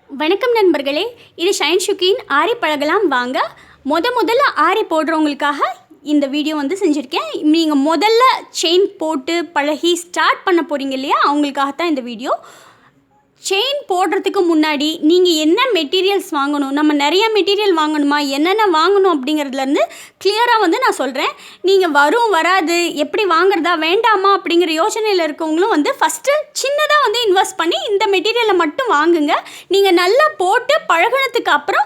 வணக்கம் நண்பர்களே, இது ஷைன் ஷுக்கின் ஆரி பழகலாம் வாங்க. முதல்ல ஆரி போடுறவங்களுக்காக இந்த வீடியோ வந்து செஞ்சுருக்கேன். நீங்கள் முதல்ல செயின் போட்டு பழகி ஸ்டார்ட் பண்ண போகிறீங்க இல்லையா, அவங்களுக்காகத்தான் இந்த வீடியோ. செயின் போடுறதுக்கு முன்னாடி நீங்கள் என்ன மெட்டீரியல்ஸ் வாங்கணும், நம்ம நிறைய மெட்டீரியல் வாங்கணுமா, என்னென்ன வாங்கணும் அப்படிங்கிறதுலேருந்து கிளியராக வந்து நான் சொல்கிறேன். நீங்கள் வராது எப்படி வாங்குறதா வேண்டாமா அப்படிங்கிற யோசனையில் இருக்கவங்களும் வந்து ஃபஸ்ட்டு சின்னதாக வந்து இன்வெஸ்ட் பண்ணி இந்த மெட்டீரியலை மட்டும் வாங்குங்க. நீங்கள் நல்லா போட்டு பழகினதுக்கு அப்புறம்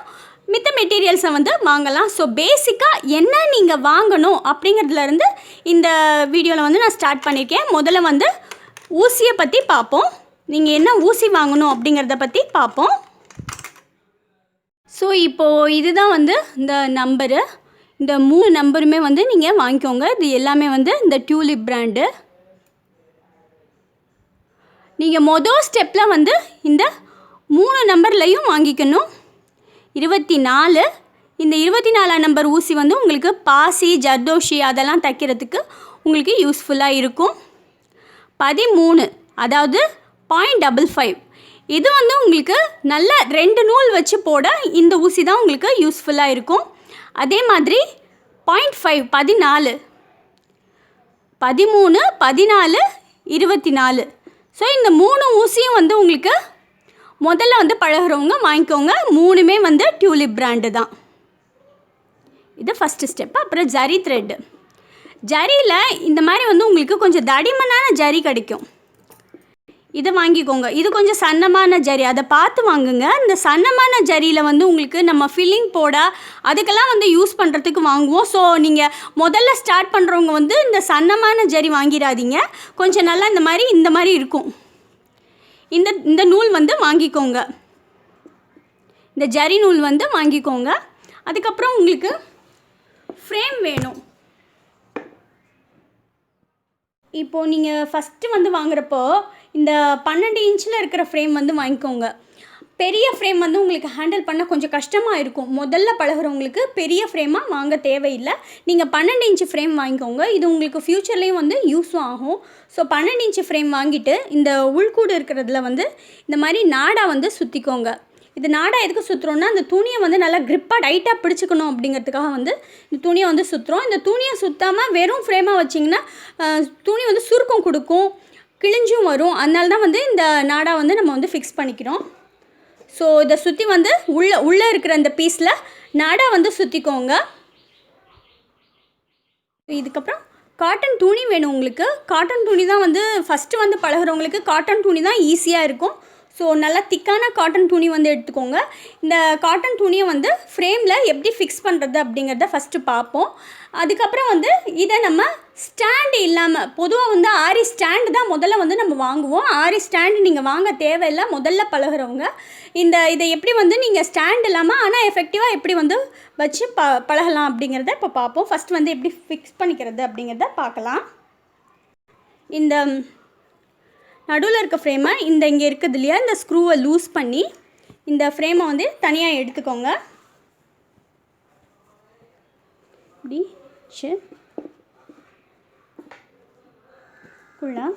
மித்த மெட்டீரியல்ஸை வந்து வாங்கலாம். ஸோ பேசிக்காக என்ன நீங்கள் வாங்கணும் அப்படிங்கிறதுலேருந்து இந்த வீடியோவில் வந்து நான் ஸ்டார்ட் பண்ணியிருக்கேன். முதல்ல வந்து ஊசியை பற்றி பார்ப்போம். நீங்கள் என்ன ஊசி வாங்கணும் அப்படிங்கிறத பற்றி பார்ப்போம். ஸோ இப்போது இதுதான் வந்து இந்த நம்பரு. இந்த 3 நம்பருமே வந்து நீங்கள் வாங்கிக்கோங்க. இது எல்லாமே வந்து இந்த டியூலிப் பிராண்டு. நீங்கள் மொதல் ஸ்டெப்பில் வந்து இந்த 3 நம்பர்லையும் வாங்கிக்கணும். 24, இந்த 24ஆம் நம்பர் ஊசி வந்து உங்களுக்கு பாசி ஜர்தோஷி அதெல்லாம் தைக்கிறதுக்கு உங்களுக்கு யூஸ்ஃபுல்லாக இருக்கும். 13, அதாவது 0.55, இது வந்து உங்களுக்கு நல்ல 2 நூல் வச்சு போட இந்த ஊசி தான் உங்களுக்கு யூஸ்ஃபுல்லாக இருக்கும். அதே மாதிரி 0.5, 14, 13, 14, 24. ஸோ இந்த 3 ஊசியும் வந்து உங்களுக்கு முதல்ல வந்து பழகிறவங்க வாங்கிக்கோங்க. 3மே வந்து டியூலிப் பிராண்டு தான். இது ஃபஸ்ட்டு ஸ்டெப்பு. அப்புறம் ஜரி த்ரெட்டு. ஜரியில் இந்த மாதிரி வந்து உங்களுக்கு கொஞ்சம் தடிமனான ஜரி கிடைக்கும். இதை வாங்கிக்கோங்க. இது கொஞ்சம் சன்னமான ஜரி, அதை பார்த்து வாங்குங்க. இந்த சன்னமான ஜரியில் வந்து உங்களுக்கு நம்ம ஃபில்லிங் போட அதுக்கெல்லாம் வந்து யூஸ் பண்ணுறதுக்கு வாங்குவோம். ஸோ நீங்கள் முதல்ல ஸ்டார்ட் பண்ணுறவங்க வந்து இந்த சன்னமான ஜரி வாங்கிடாதீங்க. கொஞ்சம் நல்லா இந்த மாதிரி இருக்கும். இந்த நூல் வந்து வாங்கிக்கோங்க. இந்த ஜரி நூல் வந்து வாங்கிக்கோங்க. அதுக்கப்புறம் உங்களுக்கு ஃப்ரேம் வேணும். இப்போது நீங்கள் ஃபஸ்ட்டு வந்து வாங்குறப்போ இந்த 12 இன்ச்சில் இருக்கிற ஃப்ரேம் வந்து வாங்கிக்கோங்க. பெரிய ஃப்ரேம் வந்து உங்களுக்கு ஹேண்டில் பண்ண கொஞ்சம் கஷ்டமாக இருக்கும். முதல்ல பழகிறவங்களுக்கு பெரிய ஃப்ரேமாக வாங்க தேவையில்லை. நீங்கள் 12 இன்ச்சு ஃப்ரேம் வாங்கிக்கோங்க. இது உங்களுக்கு ஃப்யூச்சர்லேயும் வந்து யூஸும் ஆகும். ஸோ 12 இன்ச்சு ஃப்ரேம் வாங்கிட்டு இந்த உள்கூடு இருக்கிறதுல வந்து இந்த மாதிரி நாடா வந்து சுற்றிக்கோங்க. இது நாடா எதுக்கு சுற்றுறோன்னா, அந்த துணியை வந்து நல்லா க்ரிப்பாக டைட்டாக பிடிச்சிக்கணும் அப்படிங்கிறதுக்காக வந்து இந்த துணியை வந்து சுற்றுறோம். இந்த துணியை சுற்றாமல் வெறும் ஃப்ரேமாக வச்சிங்கன்னா துணி வந்து சுருக்கம் கொடுக்கும், கிழிஞ்சும் வரும். அதனால தான் வந்து இந்த நாடா வந்து நம்ம வந்து ஃபிக்ஸ் பண்ணிக்கிறோம். ஸோ இதை சுற்றி வந்து உள்ளே இருக்கிற அந்த பீஸில் நாடா வந்து சுற்றிக்கோங்க. இதுக்கப்புறம் காட்டன் துணி வேணும் உங்களுக்கு. காட்டன் துணி தான் வந்து ஃபஸ்ட்டு வந்து பழகிறவங்களுக்கு காட்டன் துணி தான் ஈஸியாக இருக்கும். ஸோ நல்லா திக்கான காட்டன் துணி வந்து எடுத்துக்கோங்க. இந்த காட்டன் துணியை வந்து ஃப்ரேமில் எப்படி ஃபிக்ஸ் பண்ணுறது அப்படிங்கிறத ஃபஸ்ட்டு பார்ப்போம். அதுக்கப்புறம் வந்து இதை நம்ம ஸ்டாண்டு இல்லாமல், பொதுவாக வந்து ஆரி ஸ்டாண்டு தான் முதல்ல வந்து நம்ம வாங்குவோம். ஆரி ஸ்டாண்டு நீங்கள் வாங்க தேவையில்லை முதல்ல பழகிறவங்க. இதை எப்படி வந்து நீங்கள் ஸ்டாண்ட் இல்லாமல் ஆனால் எஃபெக்டிவாக எப்படி வந்து வச்சு பழகலாம் அப்படிங்கிறத இப்போ பார்ப்போம். ஃபஸ்ட்டு வந்து எப்படி ஃபிக்ஸ் பண்ணிக்கிறது அப்படிங்கிறத பார்க்கலாம். இந்த நடுவில் இருக்க ஃப்ரேமை இங்கே இருக்குது இல்லையா, இந்த ஸ்க்ரூவை லூஸ் பண்ணி இந்த ஃப்ரேமை வந்து தனியாக எடுத்துக்கோங்க. இப்படி ஃபுல்லாக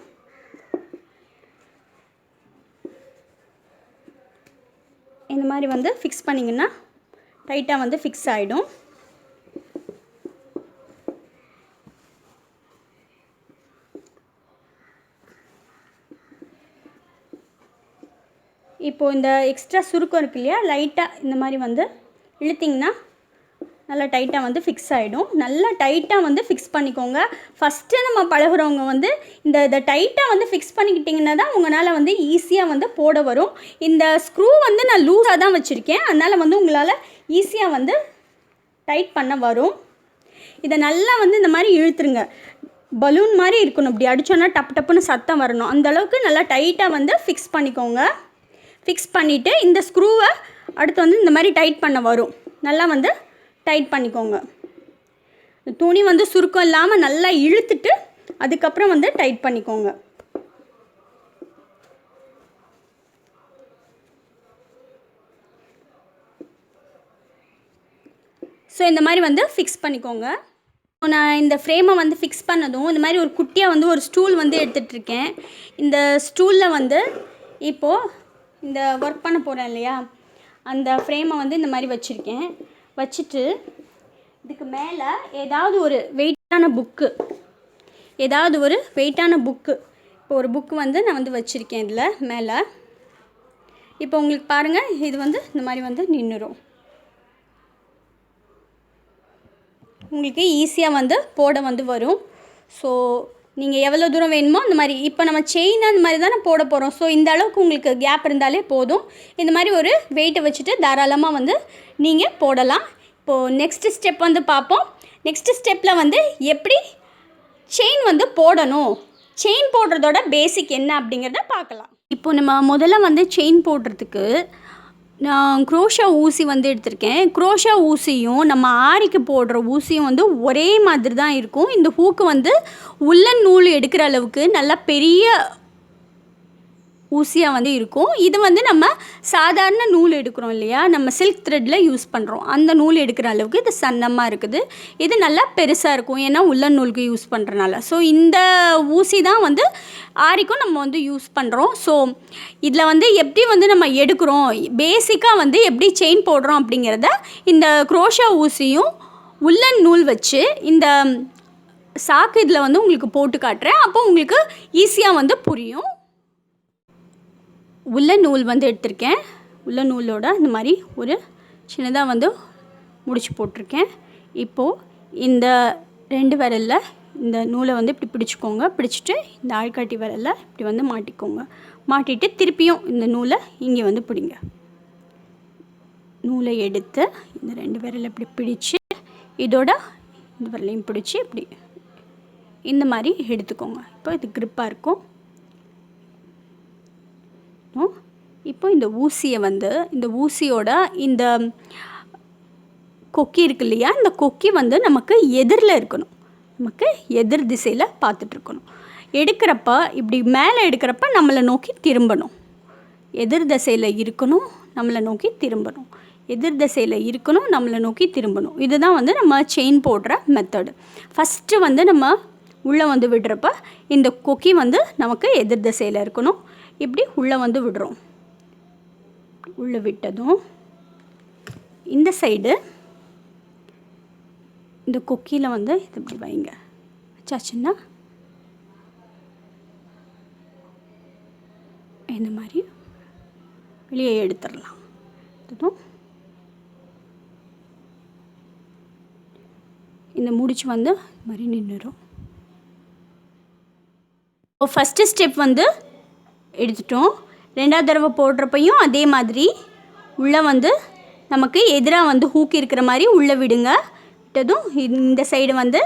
இந்த மாதிரி வந்து ஃபிக்ஸ் பண்ணிங்கன்னா டைட்டாக வந்து ஃபிக்ஸ் ஆகிடும். இப்போது இந்த எக்ஸ்ட்ரா சுருக்கம் இருக்கு இல்லையா, லைட்டாக இந்த மாதிரி வந்து இழுத்திங்கன்னா நல்லா டைட்டாக வந்து ஃபிக்ஸ் ஆகிடும். நல்லா டைட்டாக வந்து ஃபிக்ஸ் பண்ணிக்கோங்க. ஃபஸ்ட்டு நம்ம பழகிறவங்க வந்து இதை டைட்டாக வந்து ஃபிக்ஸ் பண்ணிக்கிட்டிங்கன்னா தான் உங்களால் வந்து ஈஸியாக வந்து போட வரும். இந்த ஸ்க்ரூ வந்து நான் லூஸாக தான் வச்சுருக்கேன், அதனால் வந்து உங்களால் ஈஸியாக வந்து டைட் பண்ண வரும். இதை நல்லா வந்து இந்த மாதிரி இழுத்துருங்க. பலூன் மாதிரி இருக்கணும். இப்படி அடித்தோன்னா டப்பு டப்புன்னு சத்தம் வரணும். அந்தளவுக்கு நல்லா டைட்டாக வந்து ஃபிக்ஸ் பண்ணிக்கோங்க. ஃபிக்ஸ் பண்ணிவிட்டு இந்த ஸ்க்ரூவை அடுத்து வந்து இந்த மாதிரி டைட் பண்ண வரும். நல்லா வந்து டைட் பண்ணிக்கோங்க. துணி வந்து சுருக்கம் இல்லாமல் நல்லா இழுத்துட்டு அதுக்கப்புறம் வந்து டைட் பண்ணிக்கோங்க. ஸோ இந்த மாதிரி வந்து ஃபிக்ஸ் பண்ணிக்கோங்க. நான் இந்த ஃப்ரேமை வந்து ஃபிக்ஸ் பண்ணதும் இந்த மாதிரி ஒரு குட்டியாக வந்து ஒரு ஸ்டூல் வந்து எடுத்துகிட்ருக்கேன். இந்த ஸ்டூலில் வந்து இப்போது இந்த ஒர்க் பண்ண போகிறேன் இல்லையா, அந்த ஃப்ரேமை வந்து இந்த மாதிரி வச்சுருக்கேன். வச்சுட்டு இதுக்கு மேலே ஏதாவது ஒரு வெயிட்டான புக்கு இப்போ ஒரு புக்கு வந்து நான் வந்து வச்சுருக்கேன் இதில் மேலே. இப்போ உங்களுக்கு பாருங்கள், இது வந்து இந்த மாதிரி வந்து நின்றுடும். உங்களுக்கு ஈஸியாக வந்து போட வந்து வரும். ஸோ நீங்கள் எவ்வளோ தூரம் வேணுமோ அந்த மாதிரி, இப்போ நம்ம செயின் அந்த மாதிரி தானே போட போகிறோம். ஸோ இந்த அளவுக்கு உங்களுக்கு கேப் இருந்தாலே போதும். இந்த மாதிரி ஒரு வெயிட்டை வச்சுட்டு தாராளமாக வந்து நீங்கள் போடலாம். இப்போது நெக்ஸ்ட்டு ஸ்டெப் வந்து பார்ப்போம். நெக்ஸ்ட்டு ஸ்டெப்பில் வந்து எப்படி செயின் வந்து போடணும், செயின் போடுறதோட பேசிக் என்ன அப்படிங்கிறத பார்க்கலாம். இப்போ நம்ம முதல்ல வந்து செயின் போடுறதுக்கு நான் குரோஷா ஊசி வந்து எடுத்திருக்கேன். குரோஷா ஊசியும் நம்ம ஆரிக்கு போடுற ஊசியும் வந்து ஒரே மாதிரி தான் இருக்கும். இந்த ஹூக்கு வந்து உள்ளன் நூல் எடுக்கிற அளவுக்கு நல்லா பெரிய ஊசியாக வந்து இருக்கும். இது வந்து நம்ம சாதாரண நூல் எடுக்கிறோம் இல்லையா, நம்ம சில்க் த்ரெட்டில் யூஸ் பண்ணுறோம், அந்த நூல் எடுக்கிற அளவுக்கு இது சன்னமாக இருக்குது. இது நல்லா பெருசாக இருக்கும், ஏன்னா உள்ளன் நூலுக்கு யூஸ் பண்ணுறனால. ஸோ இந்த ஊசி தான் வந்து ஆரிக்கும் நம்ம வந்து யூஸ் பண்ணுறோம். ஸோ இதில் வந்து எப்படி வந்து நம்ம எடுக்கிறோம், பேசிக்காக வந்து எப்படி செயின் போடுறோம் அப்படிங்கிறத இந்த குரோஷா ஊசியும் உள்ளன் நூல் வச்சு இந்த சாக்கு இதில் வந்து உங்களுக்கு போட்டு காட்டுறேன். அப்போ உங்களுக்கு ஈஸியாக வந்து புரியும். உள்ளன் நூல் வந்து எடுத்திருக்கேன். உள்ளன் நூலோட இந்த மாதிரி ஒரு சின்னதாக வந்து முடிச்சு போட்டிருக்கேன். இப்போது இந்த 2 விரலில் இந்த நூலை வந்து இப்படி பிடிச்சிக்கோங்க. பிடிச்சிட்டு இந்த ஆள்காட்டி விரலில் இப்படி வந்து மாட்டிக்கோங்க. மாட்டிட்டு திருப்பியும் இந்த நூலை இங்கே வந்து பிடிங்க. நூலை எடுத்து இந்த 2 விரலை இப்படி பிடிச்சி இதோட இந்த விரலையும் பிடிச்சி இப்படி இந்த மாதிரி எடுத்துக்கோங்க. இப்போ இது க்ரிப்பாக இருக்கும். இப்போ இந்த ஊசியை வந்து இந்த ஊசியோட இந்த கொக்கி இருக்கு இல்லையா, இந்த கொக்கி வந்து நமக்கு எதிரில் இருக்கணும், நமக்கு எதிர் திசையில் பார்த்துட்ருக்கணும். எடுக்கிறப்ப இப்படி மேலே எடுக்கிறப்ப நம்மளை நோக்கி திரும்பணும். எதிர் திசையில் இருக்கணும், நம்மளை நோக்கி திரும்பணும். எதிர் திசையில் இருக்கணும், நம்மளை நோக்கி திரும்பணும். இதுதான் வந்து நம்ம செயின் போடுற மெத்தடு. ஃபஸ்ட்டு வந்து நம்ம உள்ளே வந்து விடுறப்ப இந்த கொக்கி வந்து நமக்கு எதிர் திசையில் இருக்கணும். இப்படி உள்ளே வந்து விடுறோம். உள்ளே விட்டதும் இந்த சைடு இந்த கொக்கியில் வந்து இது இப்படி வைங்க. வச்சாச்சுன்னா இந்த மாதிரி வெளியே எடுத்துடலாம். இந்த முடிச்சு வந்து இது மாதிரி நின்றுடும். ஃபஸ்ட்டு ஸ்டெப் வந்து எடுத்துட்டோம். 2வது தடவை போடுறப்பையும் அதே மாதிரி உள்ளே வந்து நமக்கு எதிராக வந்து ஹூக் இருக்கிற மாதிரி உள்ளே விடுங்க. விட்டதும் இந்த சைடு வந்து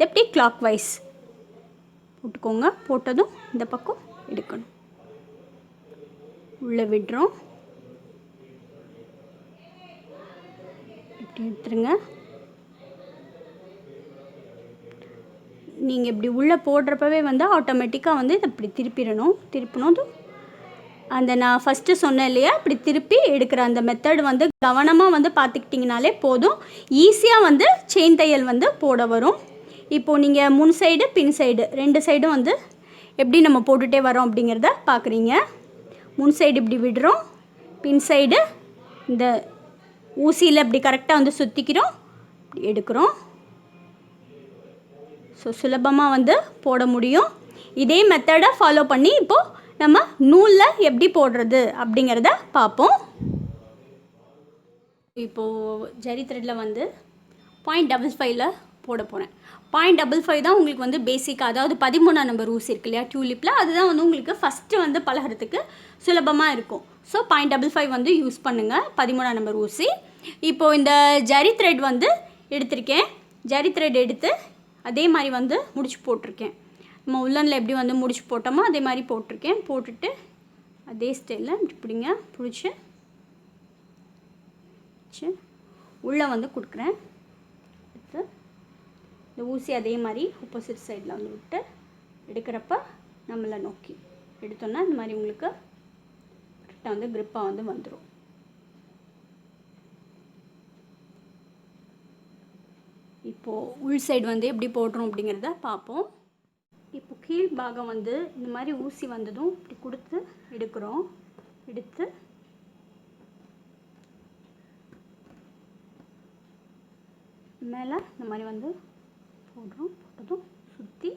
எப்படி கிளாக் வைஸ் போட்டுக்கோங்க. போட்டதும் இந்த பக்கம் எடுக்கணும். உள்ளே விடுறோம். இப்படி எடுத்துருங்க. நீங்கள் இப்படி உள்ளே போடுறப்பவே வந்து ஆட்டோமேட்டிக்காக வந்து இதை இப்படி திருப்பினதும் அந்த நான் ஃபஸ்ட்டு சொன்னேன் இல்லையா, இப்படி திருப்பி எடுக்கிற அந்த மெத்தட் வந்து கவனமாக வந்து பார்த்துக்கிட்டிங்கனாலே போதும். ஈஸியாக வந்து செயின் தையல் வந்து போட வரும். இப்போது நீங்கள் முன் சைடு பின் சைடு 2 சைடும் வந்து எப்படி நம்ம போட்டுகிட்டே வரோம் அப்படிங்கிறத பார்க்குறீங்க. முன் சைடு இப்படி விடுறோம், பின் சைடு இந்த ஊசியில் இப்படி கரெக்டாக வந்து சுற்றிக்கிறோம், இப்படி எடுக்கிறோம். ஸோ சுலபமாக வந்து போட முடியும். இதே மெத்தடை ஃபாலோ பண்ணி இப்போது நம்ம நூலில் எப்படி போடுறது அப்படிங்கிறத பார்ப்போம். இப்போது ஜரி த்ரெட்டில் வந்து 0.55 போட போகிறேன். 0.55 தான் உங்களுக்கு வந்து பேசிக்காக, அதாவது 13ஆம் நம்பர் ஊசி இருக்கு இல்லையா டியூலிப்பில், அதுதான் வந்து உங்களுக்கு ஃபஸ்ட்டு வந்து பழகிறதுக்கு சுலபமாக இருக்கும். ஸோ 0.55 வந்து யூஸ் பண்ணுங்கள், 13ஆம் நம்பர் ஊசி. இப்போது இந்த ஜரி த்ரெட் வந்து எடுத்திருக்கேன். ஜரி த்ரெட் எடுத்து அதே மாதிரி வந்து முடிச்சு போட்டிருக்கேன். நம்ம உள்ளனில் எப்படி வந்து முடிச்சு போட்டோமோ அதே மாதிரி போட்டிருக்கேன். போட்டுட்டு அதே ஸ்டைலில் இப்படி பிடிங்க. பிடிச்சி உள்ளே வந்து கொடுக்குறேன். எடுத்து இந்த ஊசி அதே மாதிரி ஆப்போசிட் சைடில் வந்து விட்டு எடுக்கிறப்ப நம்மளை நோக்கி எடுத்தோன்னா இந்த மாதிரி உங்களுக்கு கரெக்டாக வந்து க்ரிப்பாக வந்து வந்துடும். இப்போது உள் சைடு வந்து எப்படி போடுறோம் அப்படிங்கிறத பார்ப்போம். இப்போ கீழ் பாகம் வந்து இந்த மாதிரி ஊசி வந்ததும் இப்படி கொடுத்து எடுக்கிறோம். எடுத்து மேலே இந்த மாதிரி வந்து போடுறோம். போட்டதும் சுற்றி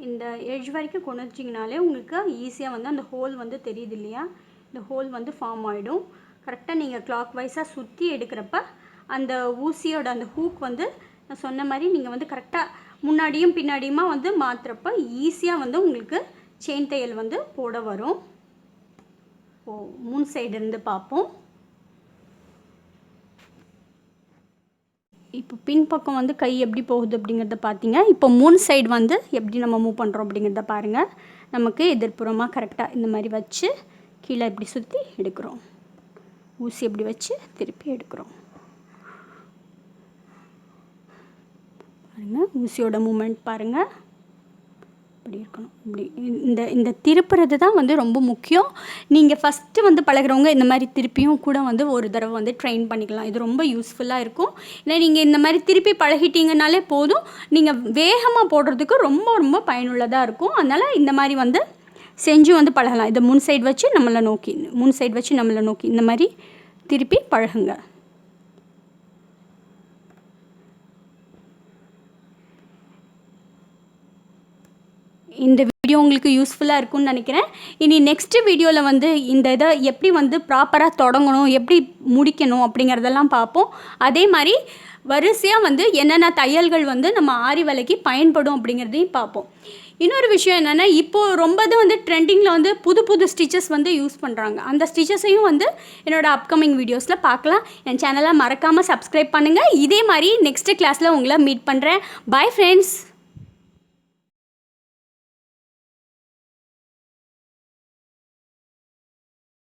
இந்த எட்ஜ் வரைக்கும் கொண்டு வச்சிங்கனாலே உங்களுக்கு ஈஸியாக வந்து அந்த ஹோல் வந்து தெரியுது இல்லையா, இந்த ஹோல் வந்து ஃபார்ம் ஆகிடும். கரெக்டாக நீங்கள் கிளாக் வைஸாக சுற்றி எடுக்கிறப்ப அந்த ஊசியோட அந்த ஹூக் வந்து நான் சொன்ன மாதிரி நீங்கள் வந்து கரெக்டாக முன்னாடியும் பின்னாடியுமா வந்து மாற்றுறப்ப ஈஸியாக வந்து உங்களுக்கு செயின் தையல் வந்து போட வரும். முன் சைடு இருந்து பார்ப்போம். இப்போ பின்பக்கம் வந்து கை எப்படி போகுது அப்படிங்கிறத பார்த்தீங்க. இப்போ முன் சைடு வந்து எப்படி நம்ம மூவ் பண்ணுறோம் அப்படிங்கிறத பாருங்கள். நமக்கு எதிர்ப்புறமாக கரெக்டாக இந்த மாதிரி வச்சு கீழே இப்படி சுற்றி எடுக்கிறோம். ஊசி எப்படி வச்சு திருப்பி எடுக்கிறோம் பாருங்கள். ஊசியோட மூமெண்ட் பாருங்கள், இப்படி இருக்கணும். இப்படி இந்த திருப்புறது தான் வந்து ரொம்ப முக்கியம். நீங்கள் ஃபஸ்ட்டு வந்து பழகிறவங்க இந்த மாதிரி திருப்பியும் கூட வந்து ஒரு தடவை வந்து ட்ரெயின் பண்ணிக்கலாம். இது ரொம்ப யூஸ்ஃபுல்லாக இருக்கும். ஏன்னா நீங்கள் இந்த மாதிரி திருப்பி பழகிட்டீங்கனாலே போதும், நீங்கள் வேகமாக போடுறதுக்கு ரொம்ப ரொம்ப பயனுள்ளதாக இருக்கும். அதனால் இந்த மாதிரி வந்து செஞ்சு வந்து பழகலாம். இதை முன் சைடு வச்சு நம்மளை நோக்கி இந்த மாதிரி திருப்பி பழகுங்க. இந்த வீடியோ உங்களுக்கு யூஸ்ஃபுல்லாக இருக்கும்னு நினைக்கிறேன். இனி நெக்ஸ்ட்டு வீடியோவில் வந்து இந்த இதை எப்படி வந்து ப்ராப்பராக தொடங்கணும், எப்படி முடிக்கணும் அப்படிங்கிறதெல்லாம் பார்ப்போம். அதே மாதிரி வரிசையாக வந்து என்னென்ன தையல்கள் வந்து நம்ம ஆரி வேலைக்கு பயன்படும் அப்படிங்கிறதையும் பார்ப்போம். இன்னொரு விஷயம் என்னென்னா, இப்போது ரொம்பது வந்து ட்ரெண்டிங்கில் வந்து புது புது ஸ்டிச்சஸ் வந்து யூஸ் பண்ணுறாங்க. அந்த ஸ்டிச்சஸையும் வந்து என்னோடய அப்கமிங் வீடியோஸில் பார்க்கலாம். என் சேனலை மறக்காமல் சப்ஸ்கிரைப் பண்ணுங்கள். இதே மாதிரி நெக்ஸ்ட்டு கிளாஸில் உங்களை மீட் பண்ணுறேன். Bye friends.